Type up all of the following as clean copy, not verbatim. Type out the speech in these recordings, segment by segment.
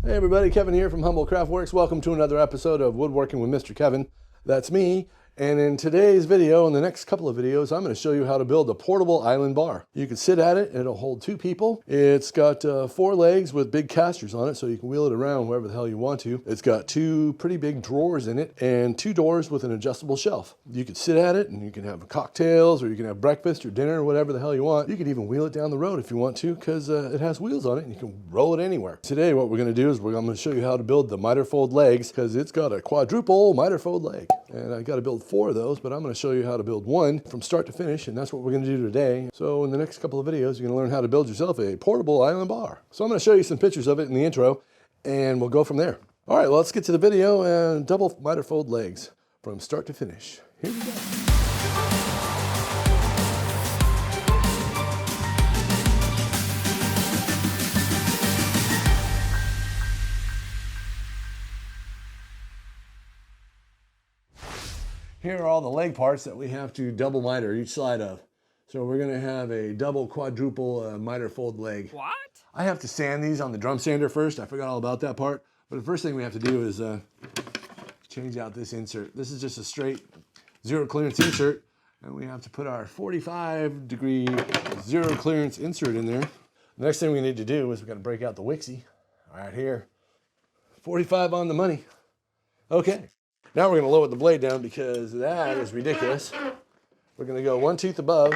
Hey everybody, Kevin here from HumboldtCraftworks. Welcome to another episode of Woodworking with Mr. Kevin. That's me. And in today's video, in the next couple of videos, I'm going to show you how to build a portable island bar. You can sit at it, it'll hold 2 people. It's got 4 legs with big casters on it, so you can wheel it around wherever the hell you want to. It's got 2 pretty big drawers in it and 2 doors with an adjustable shelf. You can sit at it and you can have cocktails, or you can have breakfast or dinner, or whatever the hell you want. You can even wheel it down the road if you want to, because it has wheels on it and you can roll it anywhere. Today what we're going to do is I'm going to show you how to build the miter fold legs, because it's got a quadruple miter fold leg. And I got to build 4 of those, but I'm going to show you how to build 1 from start to finish, and that's what we're going to do today. So in the next couple of videos, you're going to learn how to build yourself a portable island bar. So I'm going to show you some pictures of it in the intro, and we'll go from there. All right, well, let's get to the video and double miter fold legs from start to finish. Here we go. Here are all the leg parts that we have to double miter each side of. So we're going to have a double quadruple miter fold leg. What? I have to sand these on the drum sander first. I forgot all about that part. But the first thing we have to do is change out this insert. This is just a straight zero clearance insert. And we have to put our 45-degree zero clearance insert in there. The next thing we need to do is we're going to break out the Wixie right here. 45 on the money. Okay. Now we're going to lower the blade down because that is ridiculous. We're going to go 1 tooth above.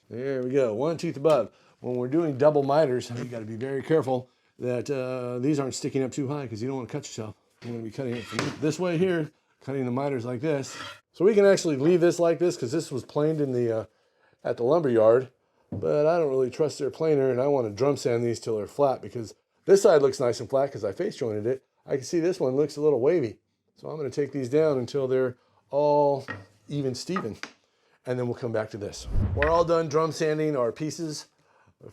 There we go, 1 tooth above. When we're doing double miters, you got to be very careful that these aren't sticking up too high, because you don't want to cut yourself. You're going to be cutting it from this way here, cutting the miters like this. So we can actually leave this like this, because this was planed in the at the lumber yard, but I don't really trust their planer, and I want to drum sand these till they're flat, because this side looks nice and flat because I face jointed it. I can see this one looks a little wavy. So I'm going to take these down until they're all even Steven, and then we'll come back to this. We're all done drum sanding our pieces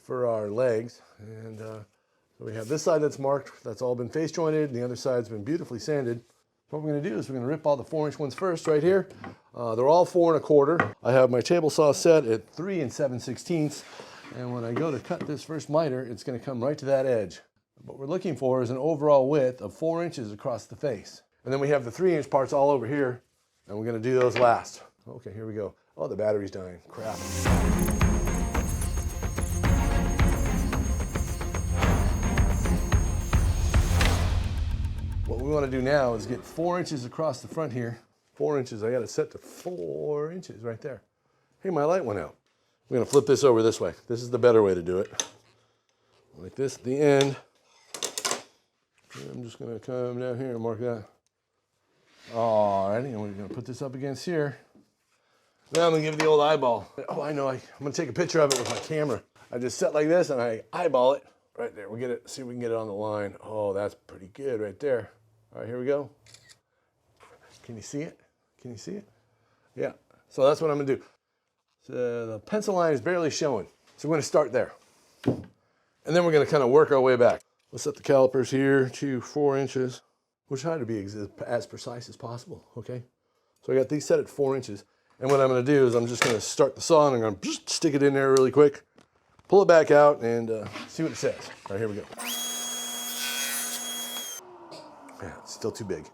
for our legs, and so we have this side that's marked, that's all been face jointed, and the other side's been beautifully sanded. So what we're going to do is we're going to rip all the 4-inch ones first right here. They're all 4 1/4. I have my table saw set at 3 7/16, and when I go to cut this first miter, it's going to come right to that edge. What we're looking for is an overall width of 4 inches across the face. And then we have the 3-inch parts all over here, and we're going to do those last. Okay, here we go. Oh, the battery's dying. Crap. What we want to do now is get 4 inches across the front here. 4 inches. I got it set to 4 inches right there. Hey, my light went out. We're going to flip this over this way. This is the better way to do it. Like this at the end. I'm just going to come down here and mark that. Alrighty, and we're going to put this up against here. Now I'm going to give it the old eyeball. Oh, I know. I'm going to take a picture of it with my camera. I just set like this and I eyeball it right there. We'll get it. See if we can get it on the line. Oh, that's pretty good right there. All right, here we go. Can you see it? Can you see it? Yeah. So that's what I'm going to do. So the pencil line is barely showing. So we're going to start there. And then we're going to kind of work our way back. Let's set the calipers here to 4 inches. We'll try to be as precise as possible, okay? So I got these set at 4 inches. And what I'm going to do is I'm just going to start the saw, and I'm going to just stick it in there really quick, pull it back out, and see what it says. All right, here we go. Yeah, it's still too big.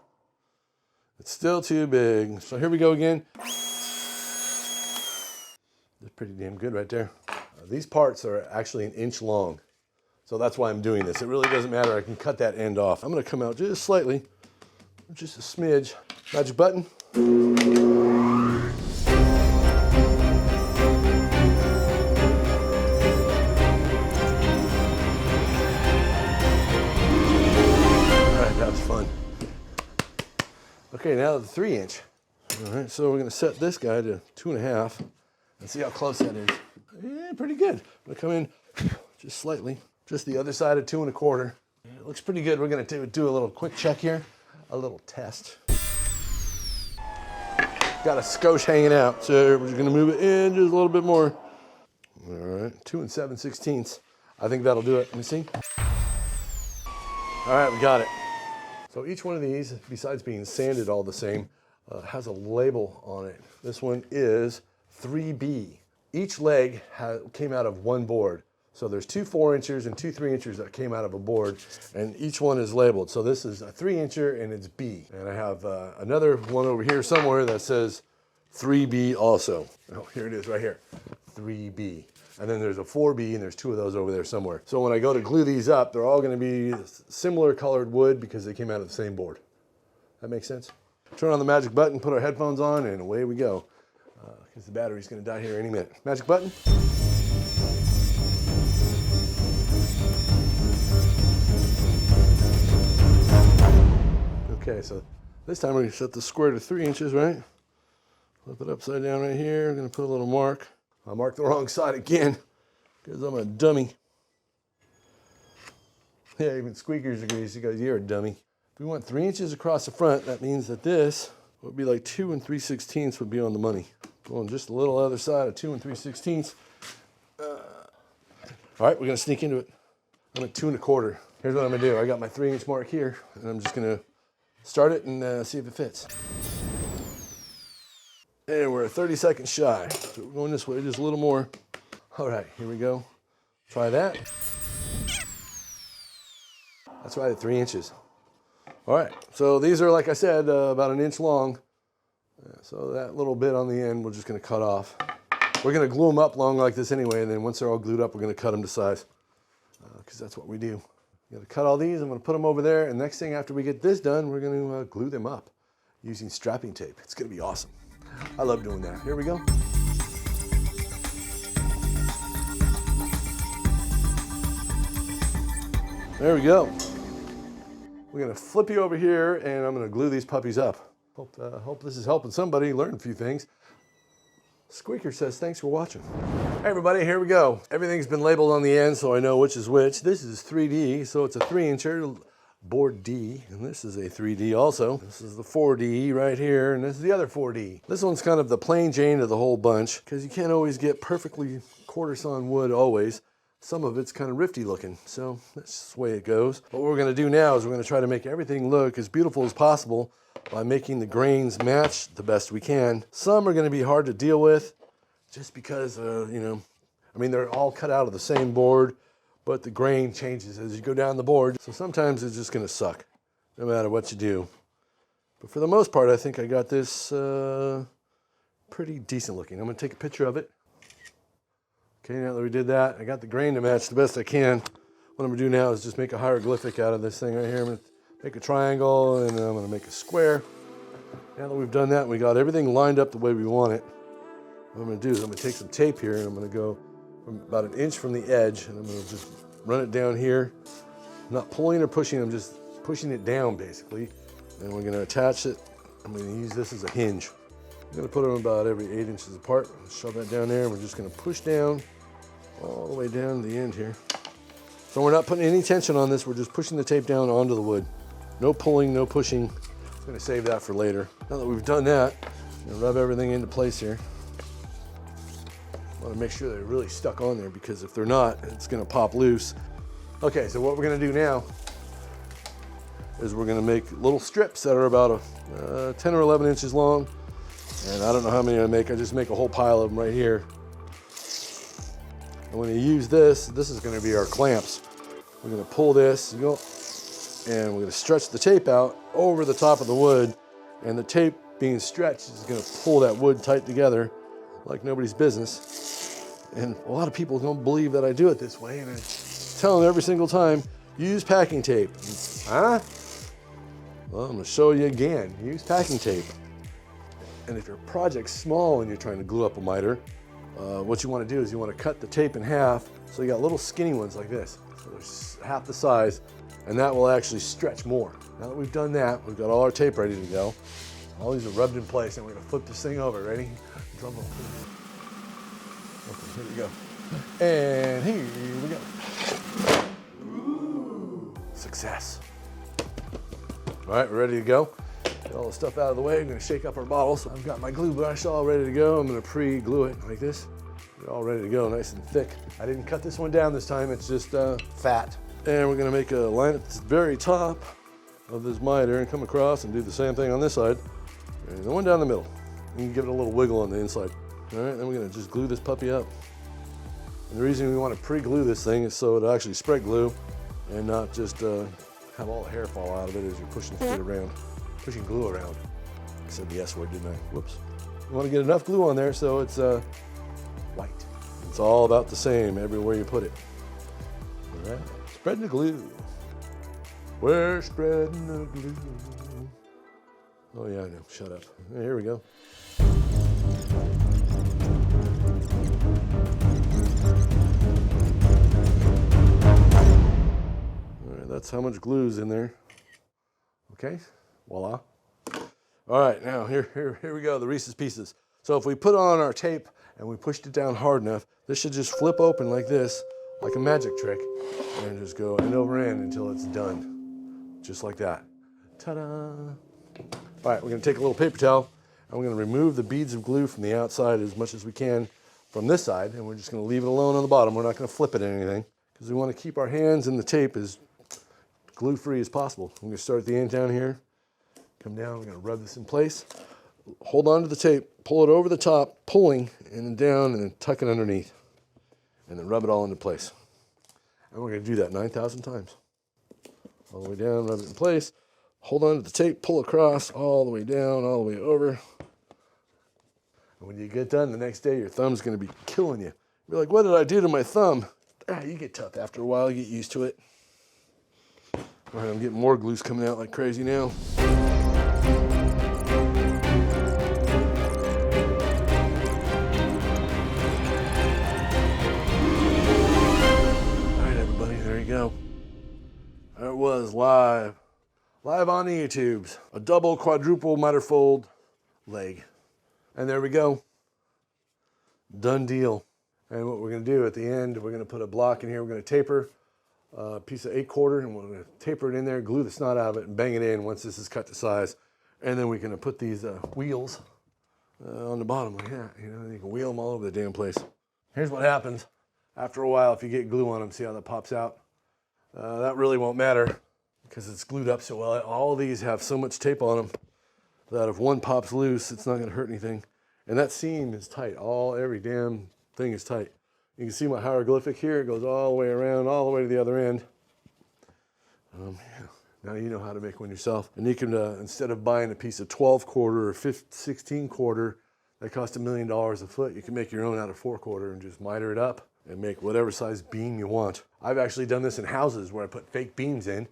It's still too big. So here we go again. That's pretty damn good right there. These parts are actually 1 inch long. So that's why I'm doing this. It really doesn't matter. I can cut that end off. I'm going to come out just slightly, just a smidge. Magic button. All right, that was fun. Okay, now the 3-inch. All right, so we're going to set this guy to 2.5 and see how close that is. Yeah, pretty good. I'm going to come in just slightly. Just the other side of 2 1/4. It looks pretty good. We're going to do a little quick check here, a little test. Got a skosh hanging out, so we're just going to move it in just a little bit more. All right, 2 7/16. I think that'll do it. Let me see. All right, we got it. So each one of these, besides being sanded all the same, has a label on it. This one is 3B. Each leg came out of one board. So there's 2 4-inchers and 2 3-inchers that came out of a board, and each one is labeled. So this is a 3-incher and it's B. And I have another one over here somewhere that says 3B also. Oh, here it is right here, 3B. And then there's a 4B, and there's 2 of those over there somewhere. So when I go to glue these up, they're all gonna be similar colored wood because they came out of the same board. That makes sense? Turn on the magic button, put our headphones on, and away we go. Because the battery's gonna die here any minute. Magic button. Okay, so this time we're gonna set the square to 3 inches, right? Flip it upside down right here. I'm gonna put a little mark. I marked the wrong side again because I'm a dummy. Yeah, even Squeakers agrees. He goes, "You're a dummy." If we want 3 inches across the front, that means that this would be like 2 3/16 would be on the money. Going just a little other side of 2 3/16. All right, we're gonna sneak into it. I'm at 2 1/4. Here's what I'm gonna do. I got my 3-inch mark here, and I'm just gonna start it and see if it fits. And we're 30 seconds shy. So we're going this way just a little more. All right, here we go. Try that. That's right at 3 inches. All right, so these are, like I said, about 1 inch long. So that little bit on the end, we're just gonna cut off. We're gonna glue them up long like this anyway, and then once they're all glued up, we're gonna cut them to size, because that's what we do. You gotta cut all these, I'm gonna put them over there, and next thing after we get this done, we're gonna glue them up using strapping tape. It's gonna be awesome. I love doing that. Here we go. There we go. We're gonna flip you over here, and I'm gonna glue these puppies up. Hope this is helping somebody learn a few things. Squeaker says, "Thanks for watching." Hey everybody, here we go. Everything's been labeled on the end so I know which is which. This is 3D, so it's a 3-incher, board D, and this is a 3D also. This is the 4D right here, and this is the other 4D. This one's kind of the plain Jane of the whole bunch, because you can't always get perfectly quarter-sawn wood always. Some of it's kind of rifty looking, so that's just the way it goes. What we're gonna do now is we're gonna try to make everything look as beautiful as possible by making the grains match the best we can. Some are gonna be hard to deal with just because, you know, I mean, they're all cut out of the same board, but the grain changes as you go down the board. So sometimes it's just gonna suck, no matter what you do. But for the most part, I think I got this pretty decent looking. I'm gonna take a picture of it. Okay, now that we did that, I got the grain to match the best I can. What I'm gonna do now is just make a hieroglyphic out of this thing right here. I'm gonna make a triangle, and then I'm gonna make a square. Now that we've done that, we got everything lined up the way we want it. What I'm gonna do is I'm gonna take some tape here, and I'm gonna go from about 1 inch from the edge, and I'm gonna just run it down here. I'm not pulling or pushing, I'm just pushing it down basically. And we're gonna attach it. I'm gonna use this as a hinge. I'm gonna put them about every 8 inches apart. Shove that down there, and we're just gonna push down all the way down to the end here. So we're not putting any tension on this, we're just pushing the tape down onto the wood. No pulling, no pushing. I'm gonna save that for later. Now that we've done that, I'm gonna rub everything into place here. I wanna make sure they're really stuck on there, because if they're not, it's gonna pop loose. Okay, so what we're gonna do now is we're gonna make little strips that are about 10 or 11 inches long. And I don't know how many I make, I just make a whole pile of them right here. And when you use this is gonna be our clamps. We're gonna pull this, and we're gonna stretch the tape out over the top of the wood, and the tape being stretched is gonna pull that wood tight together like nobody's business. And a lot of people don't believe that I do it this way, and I tell them every single time, use packing tape. Huh? Well, I'm gonna show you again, use packing tape. And if your project's small and you're trying to glue up a miter, what you want to do is you want to cut the tape in half, so you got little skinny ones like this. So there's half the size, and that will actually stretch more. Now that we've done that, we've got all our tape ready to go. All these are rubbed in place, and we're going to flip this thing over. Ready? Drum roll. Okay, here we go. And here we go. Ooh, success. All right, we're ready to go. Get all the stuff out of the way. I'm gonna shake up our bottle. So I've got my glue brush all ready to go. I'm gonna pre-glue it like this. We're all ready to go, nice and thick. I didn't cut this one down this time, it's just fat. And we're gonna make a line at the very top of this miter and come across and do the same thing on this side. And the one down the middle. You can give it a little wiggle on the inside. All right, then we're gonna just glue this puppy up. And the reason we want to pre-glue this thing is so it'll actually spread glue and not just have all the hair fall out of it as you're pushing it around, pushing glue around. I said the S word, didn't I? Whoops. You want to get enough glue on there so it's white. It's all about the same everywhere you put it. All right, spreading the glue. We're spreading the glue. Oh yeah, I know, shut up. Here we go. All right, that's how much glue's in there. Okay, voila. All right, now here we go, the Reese's Pieces. So if we put on our tape and we pushed it down hard enough, this should just flip open like this, like a magic trick, and just go end over end until it's done. Just like that. Ta-da! All right, we're gonna take a little paper towel and we're gonna remove the beads of glue from the outside as much as we can from this side, and we're just gonna leave it alone on the bottom. We're not gonna flip it or anything because we wanna keep our hands in the tape as glue-free as possible. I'm gonna start at the end down here, come down, we're gonna rub this in place, hold on to the tape, pull it over the top, pulling, and then down, and then tuck it underneath, and then rub it all into place. And we're gonna do that 9,000 times. All the way down, rub it in place, hold on to the tape, pull across, all the way down, all the way over. And when you get done the next day, your thumb's gonna be killing you. You're like, what did I do to my thumb? You get tough after a while, you get used to it. All right, I'm getting more glues coming out like crazy now. All right, everybody, there you go. There it was, live on the YouTubes. A double quadruple miter fold leg. And there we go. Done deal. And what we're gonna do at the end, we're gonna put a block in here, we're gonna taper a piece of 8/4, and we're gonna taper it in there, glue the snot out of it, and bang it in once this is cut to size. And then we're gonna put these wheels on the bottom like that. You know, you can wheel them all over the damn place. Here's what happens after a while if you get glue on them. See how that pops out? That really won't matter because it's glued up so well. All of these have so much tape on them that if one pops loose, it's not gonna hurt anything. And that seam is tight. Every damn thing is tight. You can see my hieroglyphic here. It goes all the way around, all the way to the other end. Now you know how to make one yourself. And you can, instead of buying a piece of 12/4 or 16/4 that cost $1 million a foot, you can make your own out of 4/4 and just miter it up and make whatever size beam you want. I've actually done this in houses where I put fake beams in,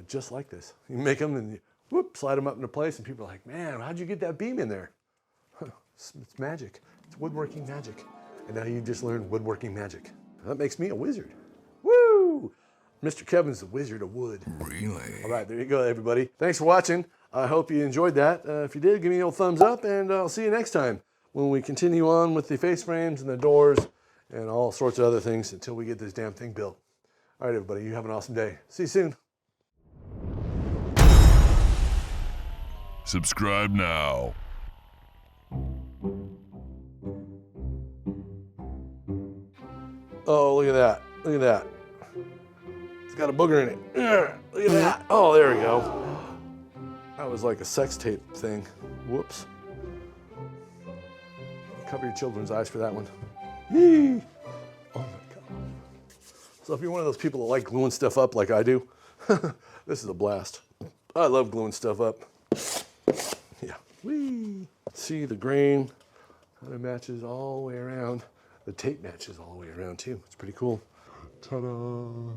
just like this. You make them and you, whoop, slide them up into place, and people are like, man, how'd you get that beam in there? It's magic. It's woodworking magic. And now you just learned woodworking magic. That makes me a wizard. Woo! Mr. Kevin's the wizard of wood. Really? All right, there you go, everybody. Thanks for watching. I hope you enjoyed that. If you did, give me a little thumbs up, and I'll see you next time when we continue on with the face frames and the doors and all sorts of other things until we get this damn thing built. All right, everybody, you have an awesome day. See you soon. Subscribe now. Oh, look at that. Look at that. It's got a booger in it. Look at that. Oh, there we go. That was like a sex tape thing. Whoops. Cover your children's eyes for that one. Yee. Oh my God. So if you're one of those people that like gluing stuff up like I do, this is a blast. I love gluing stuff up. Yeah. Whee. See the grain kind of matches all the way around. The tape matches all the way around too. It's pretty cool. Ta-da!